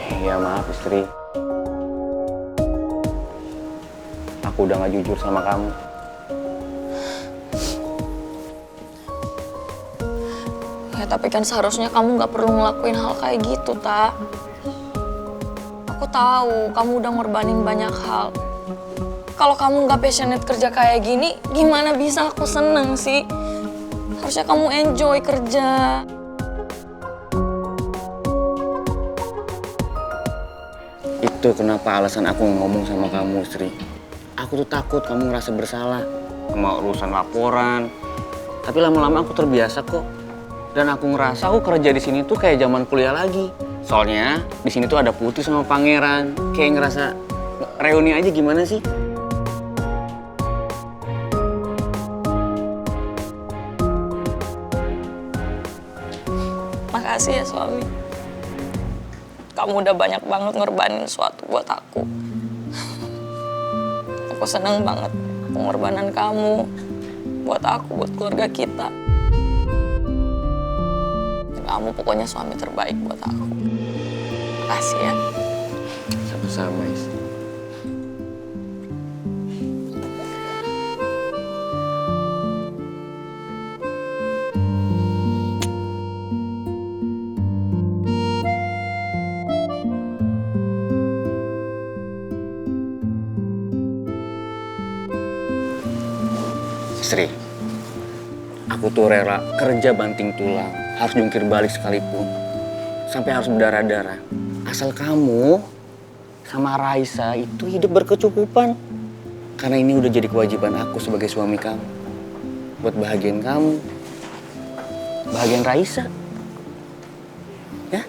Iya maaf istri. Aku udah gak jujur sama kamu. Ya tapi kan seharusnya kamu gak perlu ngelakuin hal kayak gitu, Tak. Aku tahu kamu udah ngorbanin banyak hal. Kalau kamu gak passionate kerja kayak gini, gimana bisa aku seneng sih? Harusnya kamu enjoy kerja. Itu kenapa alasan aku ngomong sama kamu, Sri. Aku tuh takut kamu ngerasa bersalah sama urusan laporan. Tapi lama-lama aku terbiasa kok. Dan aku ngerasa aku kerja di sini tuh kayak zaman kuliah lagi. Soalnya di sini tuh ada Putri sama Pangeran. Kayak ngerasa reuni aja gimana sih? Makasih ya suami. Kamu udah banyak banget ngorbanin sesuatu buat aku. Aku seneng banget pengorbanan kamu buat aku, buat keluarga kita. Kamu pokoknya suami terbaik buat aku. Makasih ya. Sama-sama, istri. Istri, aku tuh rela kerja banting tulang, harus jungkir balik sekalipun, sampai harus berdarah-darah. Asal kamu sama Raisa itu hidup berkecukupan. Karena ini udah jadi kewajiban aku sebagai suami kamu. Buat bahagian kamu, bahagian Raisa. Ya?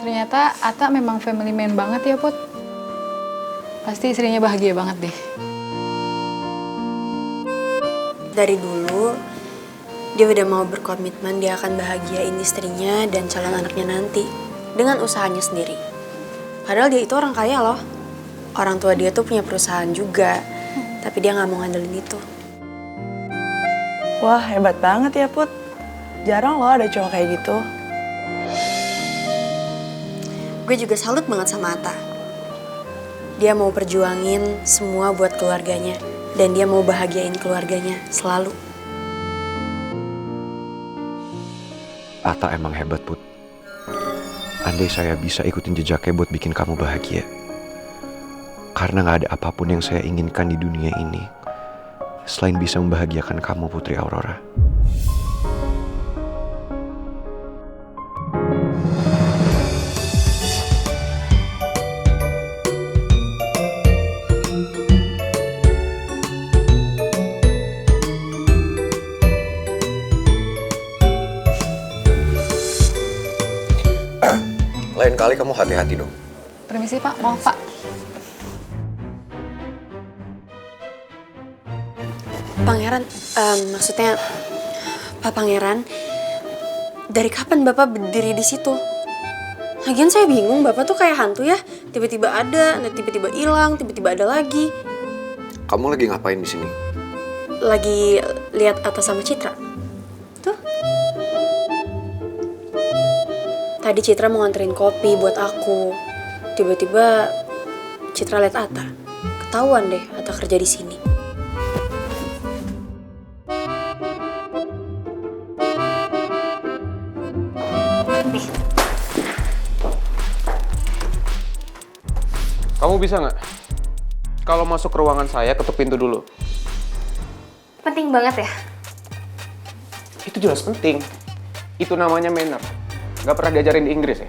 Ternyata Ata memang family man banget ya, Put. Pasti istrinya bahagia banget deh. Dari dulu, dia udah mau berkomitmen dia akan bahagiain istrinya dan calon anaknya nanti dengan usahanya sendiri. Padahal dia itu orang kaya loh. Orang tua dia tuh punya perusahaan juga, tapi dia nggak mau ngandelin itu. Wah, hebat banget ya, Put. Jarang loh ada cowok kayak gitu. Gue juga salut banget sama Atta. Dia mau perjuangin semua buat keluarganya. Dan dia mau bahagiain keluarganya selalu. Atta emang hebat, Put. Andai saya bisa ikutin jejaknya buat bikin kamu bahagia. Karena gak ada apapun yang saya inginkan di dunia ini selain bisa membahagiakan kamu, Putri Aurora. Lain kali kamu hati-hati dong. Permisi, Pak. Maaf, Pak. Pangeran, maksudnya Pak Pangeran, dari kapan Bapak berdiri di situ? Lagian saya bingung, Bapak tuh kayak hantu ya. Tiba-tiba ada, tiba-tiba hilang, tiba-tiba ada lagi. Kamu lagi ngapain di sini? Lagi lihat Atta sama Citra. Tuh. Tadi Citra mau nganterin kopi buat aku. Tiba-tiba Citra lihat Atta. Ketahuan deh Atta kerja di sini. Nih. Kamu bisa nggak? Kalau masuk ke ruangan saya, ketuk pintu dulu. Penting banget ya? Itu jelas penting. Itu namanya manner. Nggak pernah diajarin di Inggris ya?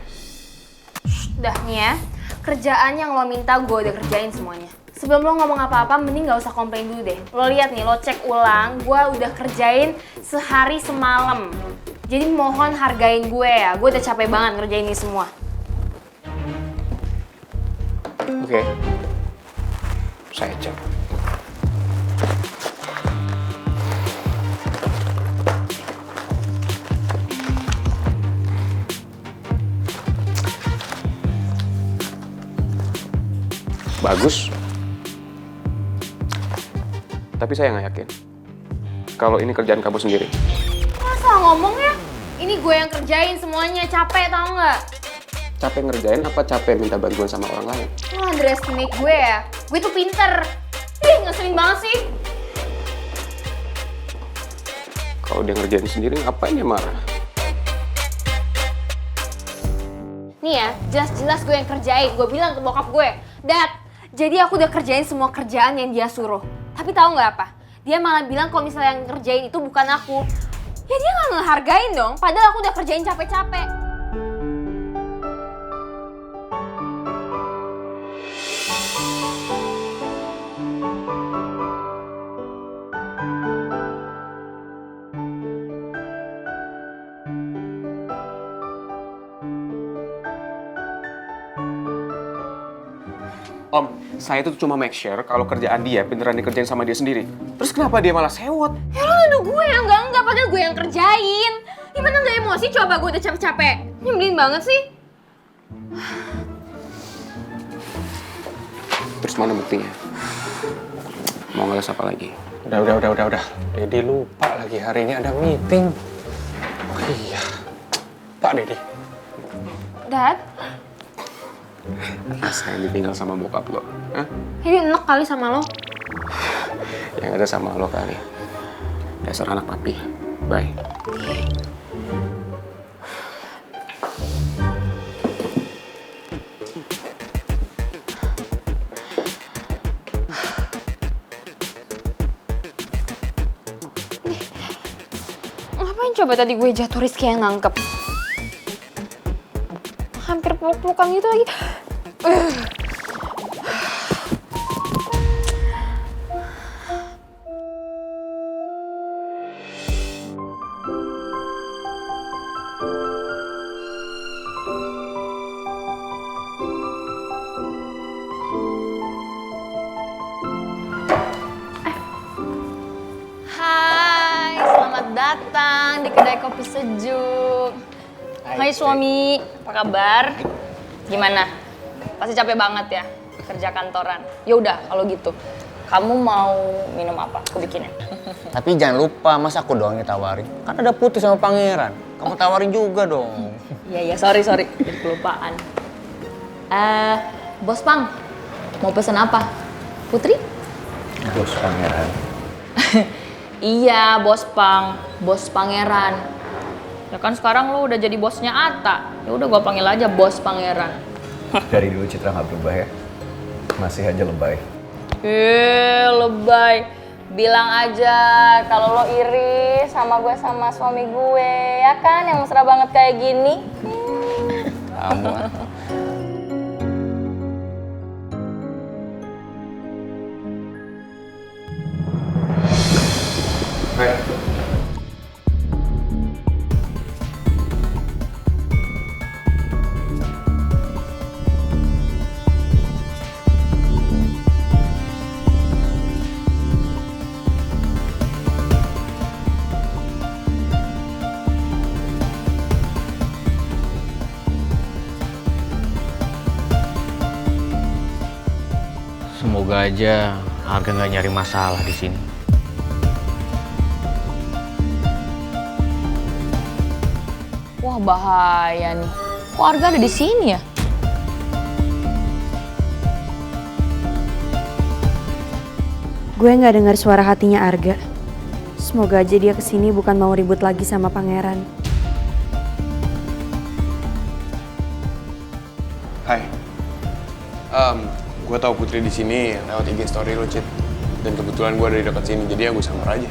Udah nih ya, kerjaan yang lo minta gue udah kerjain semuanya. Sebelum lo ngomong apa-apa, mending gak usah komplain dulu deh. Lo lihat nih, lo cek ulang, gue udah kerjain sehari semalam. Jadi mohon hargain gue ya, gue udah capek banget ngerjain ini semua. Oke. Saya cek. Bagus. Tapi saya nggak yakin kalau ini kerjaan kamu sendiri. Masa salah ngomong ya. Ini gue yang kerjain semuanya, capek tau nggak? Capek ngerjain apa capek minta bantuan sama orang lain? Lo underestimate gue ya? Gue tuh pinter. Ih, ngeselin banget sih. Kalau dia ngerjain sendiri, ngapain ya marah? Nih ya, jelas-jelas gue yang kerjain. Gue bilang ke bokap gue, Dad, jadi aku udah kerjain semua kerjaan yang dia suruh. Tapi tahu nggak apa? Dia malah bilang kalau misalnya yang ngerjain itu bukan aku. Ya dia nggak ngehargain dong, padahal aku udah kerjain capek-capek. Om, saya tuh cuma make sure kalau kerjaan dia beneran dikerjain sama dia sendiri. Terus kenapa dia malah sewot? Ya lo nuduh gue yang enggak, padahal gue yang kerjain. Gimana nggak emosi coba, gue udah capek-capek. Nyebelin banget sih. Terus mana buktinya? Mau ngeles apa lagi? Udah. Dedi lupa lagi hari ini ada meeting. Oh iya. Pak Dedi. Dad, Rasain ditinggal sama bokap lo. Hah? ini enak kali sama lo. Yang ada sama lo kali. Dasar anak papi. Bye. Ngapain coba tadi gue jatuh, Rizky yang nangkep? Hampir peluk-pelukan gitu lagi. Hai, selamat datang di kedai kopi sejuk. Hai suami, apa kabar? Gimana? Pasti capek banget ya kerja kantoran. Ya udah kalau gitu, kamu mau minum apa? Aku bikinin. Tapi jangan lupa, masa aku doang yang tawarin? Kan ada Putri sama Pangeran. Kamu tawarin juga dong. Iya, sorry. Jadi kelupaan. Bos Pang, mau pesen apa? Putri? Bos Pangeran. Iya, Bos Pang. Bos Pangeran. Ya kan sekarang lu udah jadi bosnya Ata. Ya udah gua panggil aja Bos Pangeran. Dari dulu Citra nggak berubah ya. Masih aja lebay. Lebay. Bilang aja kalau lo iri sama gue sama suami gue, ya kan? Yang mesra banget kayak gini. Kamu. Hai. Semoga aja Arga nggak nyari masalah di sini. Wah, bahaya nih. Kok Arga ada di sini ya? Gue nggak dengar suara hatinya Arga. Semoga aja dia kesini bukan mau ribut lagi sama pangeran. Hai, gue tahu Putri di sini lewat IG story lo, Cit. Dan kebetulan gue ada di dekat sini, jadi ya gue samar aja.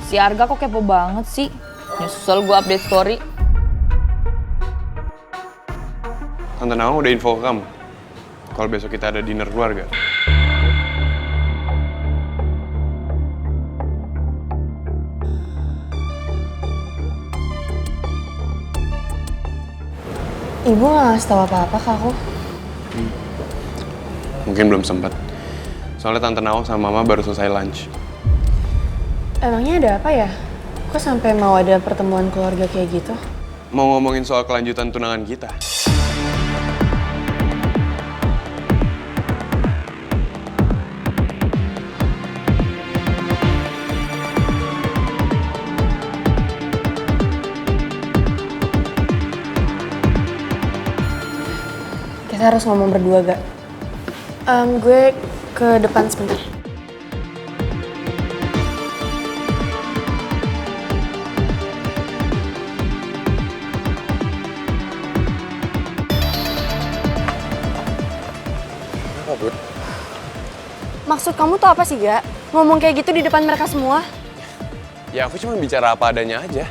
Si Arga kok kepo banget sih? Nyesel gue update story. Tante Nawang udah info ke kamu kalau besok kita ada dinner keluarga. Ibu nggak ngasih tahu apa-apa ke aku. Mungkin belum sempat. Soalnya Tante Nawang sama Mama baru selesai lunch. Emangnya ada apa ya? Kok sampai mau ada pertemuan keluarga kayak gitu? Mau ngomongin soal kelanjutan tunangan kita. Kita harus ngomong berdua, Gak? Gue ke depan sebentar. Apa, Bud? Maksud kamu tuh apa sih, Gak? Ngomong kayak gitu di depan mereka semua? Ya aku cuma bicara apa adanya aja.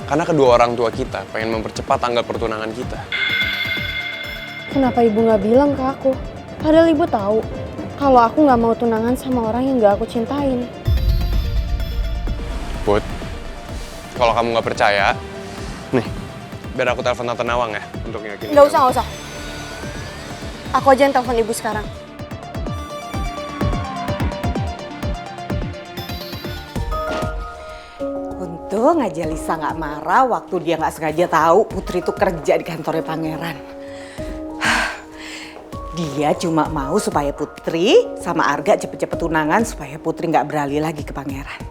Karena kedua orang tua kita pengen mempercepat tanggal pertunangan kita. Kenapa ibu nggak bilang ke aku? Padahal ibu tahu kalau aku nggak mau tunangan sama orang yang nggak aku cintain. Bud, kalau kamu nggak percaya, nih, biar aku telepon Tante Nawang ya untuk yakin. Nggak usah. Aku aja yang telepon ibu sekarang. Untung aja Lisa nggak marah waktu dia nggak sengaja tahu Putri itu kerja di kantornya Pangeran. Dia cuma mau supaya Putri sama Arga cepet-cepet tunangan supaya Putri nggak beralih lagi ke Pangeran.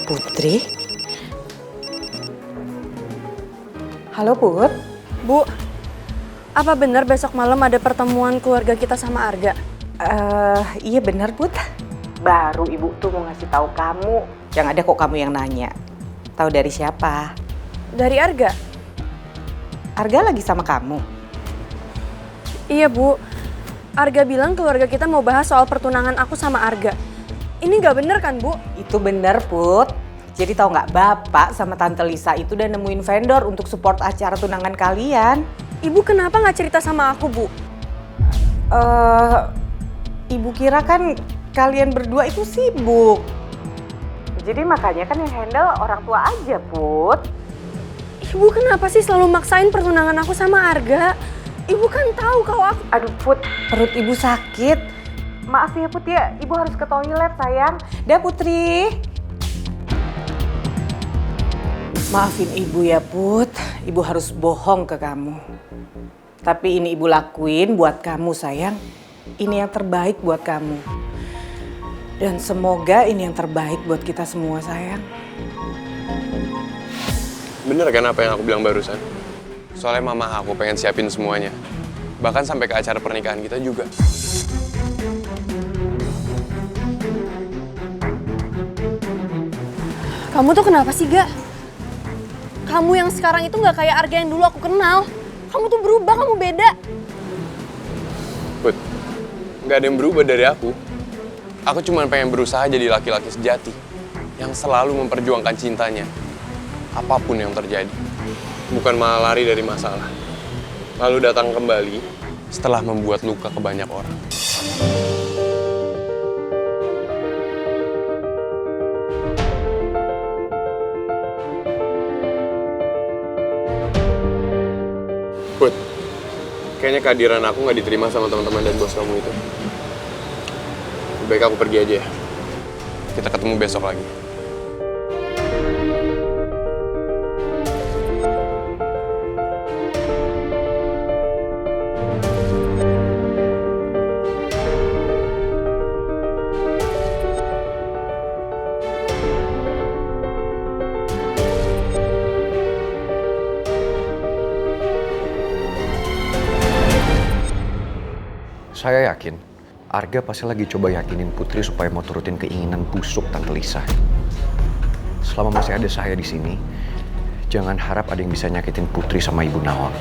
Putri? Halo Put? Bu, apa benar besok malam ada pertemuan keluarga kita sama Arga? Iya benar Put. Baru ibu tuh mau ngasih tahu kamu. Yang ada kok kamu yang nanya. Tahu dari siapa? Dari Arga? Arga lagi sama kamu? Iya Bu, Arga bilang keluarga kita mau bahas soal pertunangan aku sama Arga. Ini nggak bener kan Bu? Itu bener Put. Jadi tahu nggak, Bapak sama Tante Lisa itu udah nemuin vendor untuk support acara tunangan kalian. Ibu kenapa nggak cerita sama aku, Bu? Ibu kira kan kalian berdua itu sibuk. Jadi makanya kan yang handle orang tua aja, Put. Ibu kenapa sih selalu maksain pertunangan aku sama Arga? Ibu kan tahu kalau aku... Aduh Put, perut ibu sakit. Maaf ya Put ya, ibu harus ke toilet sayang. Dah Putri. Maafin ibu ya Put, ibu harus bohong ke kamu. Tapi ini ibu lakuin buat kamu sayang. Ini yang terbaik buat kamu. Dan semoga ini yang terbaik buat kita semua sayang. Bener kan apa yang aku bilang barusan? Soalnya mama aku pengen siapin semuanya. Bahkan sampai ke acara pernikahan kita juga. Kamu tuh kenapa sih, Ga? Kamu yang sekarang itu nggak kayak Arga yang dulu aku kenal. Kamu tuh berubah, kamu beda. Bud, nggak ada yang berubah dari aku. Aku cuma pengen berusaha jadi laki-laki sejati yang selalu memperjuangkan cintanya, apapun yang terjadi. Bukan malah lari dari masalah, lalu datang kembali setelah membuat luka ke banyak orang. Bud, kayaknya kehadiran aku nggak diterima sama teman-teman dan bos kamu itu. Lebih baik aku pergi aja ya. Kita ketemu besok lagi. Saya yakin Arga pasti lagi coba yakinin Putri supaya mau turutin keinginan busuk Tante Lisa. Selama masih ada saya di sini, jangan harap ada yang bisa nyakitin Putri sama Ibu Nawang.